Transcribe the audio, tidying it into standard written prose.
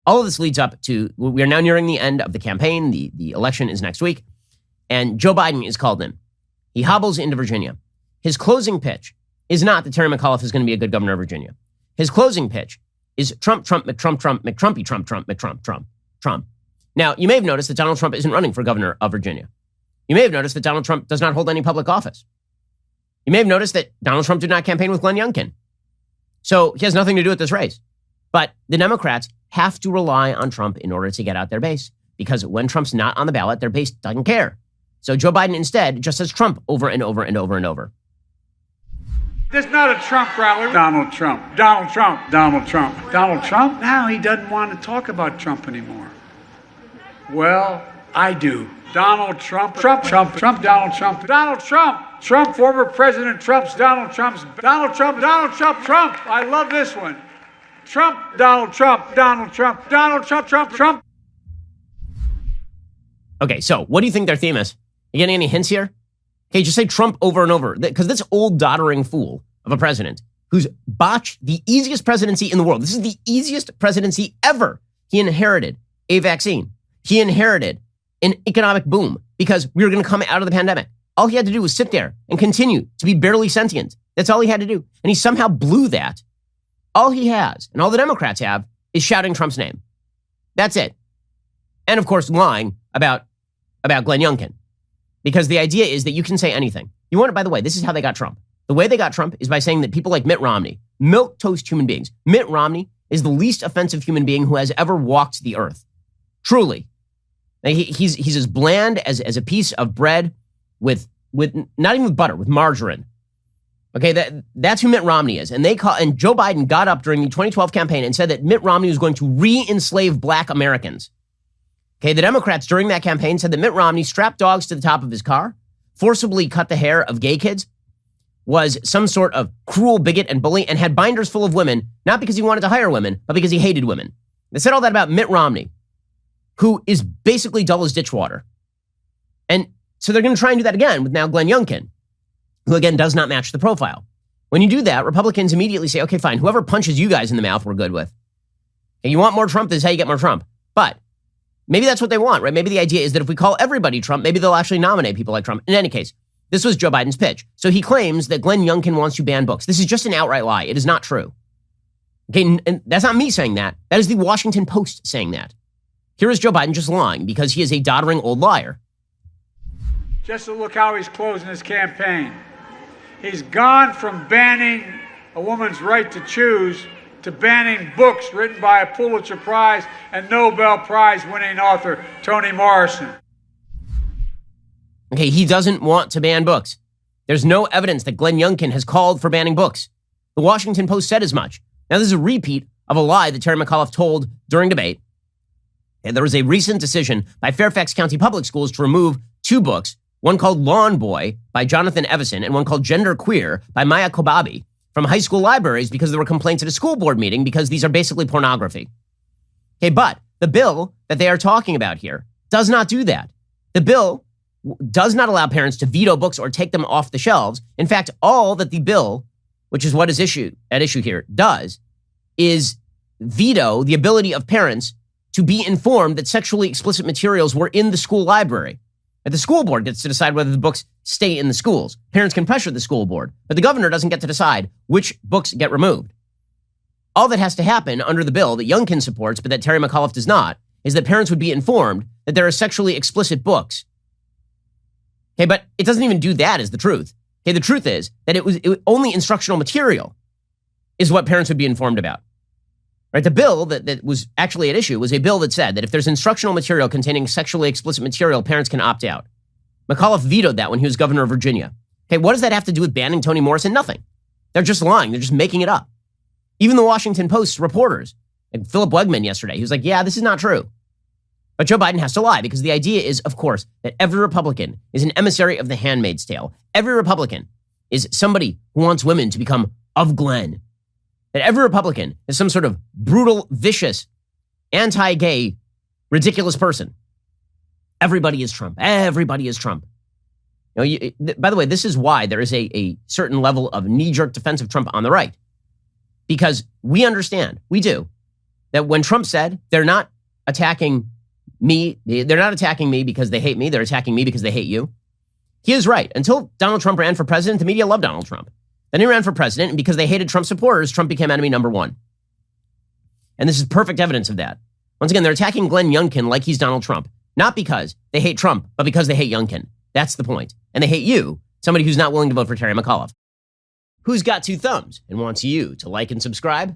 All of this leads up to, we are now nearing the end of the campaign. The election is next week. And Joe Biden is called in. He hobbles into Virginia. His closing pitch is not that Terry McAuliffe is going to be a good governor of Virginia. His closing pitch is Trump, Trump, McTrump, Trump, McTrumpy, Trump, Trump, McTrump, Trump, Trump. Now, you may have noticed that Donald Trump isn't running for governor of Virginia. You may have noticed that Donald Trump does not hold any public office. You may have noticed that Donald Trump did not campaign with Glenn Youngkin. So he has nothing to do with this race. But the Democrats have to rely on Trump in order to get out their base, because when Trump's not on the ballot, their base doesn't care. So Joe Biden instead just says Trump over and over and over and over. This is not a Trump rally. Donald Trump. Donald Trump. Donald Trump. Donald Trump? Now he doesn't want to talk about Trump anymore. Well, I do. Donald Trump. Trump. Trump. Trump. Donald Trump. Donald Trump. Trump. Former President Trump's Donald Trump's. Donald Trump. Donald Trump. Trump. I love this one. Trump. Donald Trump. Donald Trump. Donald Trump. Trump. Trump. Okay, so what do you think their theme is? You getting any hints here? Okay, just say Trump over and over. Because this old doddering fool of a president who's botched the easiest presidency in the world. This is the easiest presidency ever. He inherited a vaccine. He inherited an economic boom because we were going to come out of the pandemic. All he had to do was sit there and continue to be barely sentient. That's all he had to do. And he somehow blew that. All he has, and all the Democrats have, is shouting Trump's name. That's it. And of course, lying about Glenn Youngkin. Because the idea is that you can say anything. You want it, by the way, this is how they got Trump. The way they got Trump is by saying that people like Mitt Romney, milquetoast human beings. Mitt Romney is the least offensive human being who has ever walked the earth. Truly. He's as bland as a piece of bread with not even with butter, with margarine. Okay, that's who Mitt Romney is. And Joe Biden got up during the 2012 campaign and said that Mitt Romney was going to re-enslave black Americans. Okay, the Democrats during that campaign said that Mitt Romney strapped dogs to the top of his car, forcibly cut the hair of gay kids, was some sort of cruel bigot and bully, and had binders full of women, not because he wanted to hire women, but because he hated women. They said all that about Mitt Romney, who is basically dull as ditch water. And so they're going to try and do that again with now Glenn Youngkin, who again does not match the profile. When you do that, Republicans immediately say, okay, fine, whoever punches you guys in the mouth, we're good with. And you want more Trump, this is how you get more Trump. But maybe that's what they want, right? Maybe the idea is that if we call everybody Trump, maybe they'll actually nominate people like Trump. In any case, this was Joe Biden's pitch. So he claims that Glenn Youngkin wants to ban books. This is just an outright lie. It is not true. Okay, and that's not me saying that. That is the Washington Post saying that. Here is Joe Biden just lying because he is a doddering old liar. Just to look how he's closing his campaign. He's gone from banning a woman's right to choose to banning books written by a Pulitzer Prize and Nobel Prize winning author Toni Morrison. Okay, he doesn't want to ban books. There's no evidence that Glenn Youngkin has called for banning books. The Washington Post said as much. Now, this is a repeat of a lie that Terry McAuliffe told during debate. And there was a recent decision by Fairfax County Public Schools to remove two books, one called Lawn Boy by Jonathan Evison and one called Gender Queer by Maya Kobabe, from high school libraries because there were complaints at a school board meeting because these are basically pornography. Okay, but the bill that they are talking about here does not do that. The bill does not allow parents to veto books or take them off the shelves. In fact, all that the bill, which is what is at issue here, does is veto the ability of parents to be informed that sexually explicit materials were in the school library. And the school board gets to decide whether the books stay in the schools. Parents can pressure the school board, but the governor doesn't get to decide which books get removed. All that has to happen under the bill that Youngkin supports, but that Terry McAuliffe does not, is that parents would be informed that there are sexually explicit books. Okay, but it doesn't even do that as the truth. Okay, the truth is that only instructional material is what parents would be informed about. Right, the bill that was actually at issue was a bill that said that if there's instructional material containing sexually explicit material, parents can opt out. McAuliffe vetoed that when he was governor of Virginia. Okay, what does that have to do with banning Toni Morrison? Nothing. They're just lying. They're just making it up. Even the Washington Post reporters, like Philip Wegman yesterday, he was like, yeah, this is not true. But Joe Biden has to lie because the idea is, of course, that every Republican is an emissary of the Handmaid's Tale. Every Republican is somebody who wants women to become of Glenn. That every Republican is some sort of brutal, vicious, anti-gay, ridiculous person. Everybody is Trump. Everybody is Trump. By the way, this is why there is a certain level of knee-jerk defense of Trump on the right. Because we understand, we do, that when Trump said they're not attacking me because they hate me, they're attacking me because they hate you, he is right. Until Donald Trump ran for president, the media loved Donald Trump. Then he ran for president, and because they hated Trump supporters, Trump became enemy number one. And this is perfect evidence of that. Once again, they're attacking Glenn Youngkin like he's Donald Trump. Not because they hate Trump, but because they hate Youngkin. That's the point. And they hate you, somebody who's not willing to vote for Terry McAuliffe. Who's got two thumbs and wants you to like and subscribe?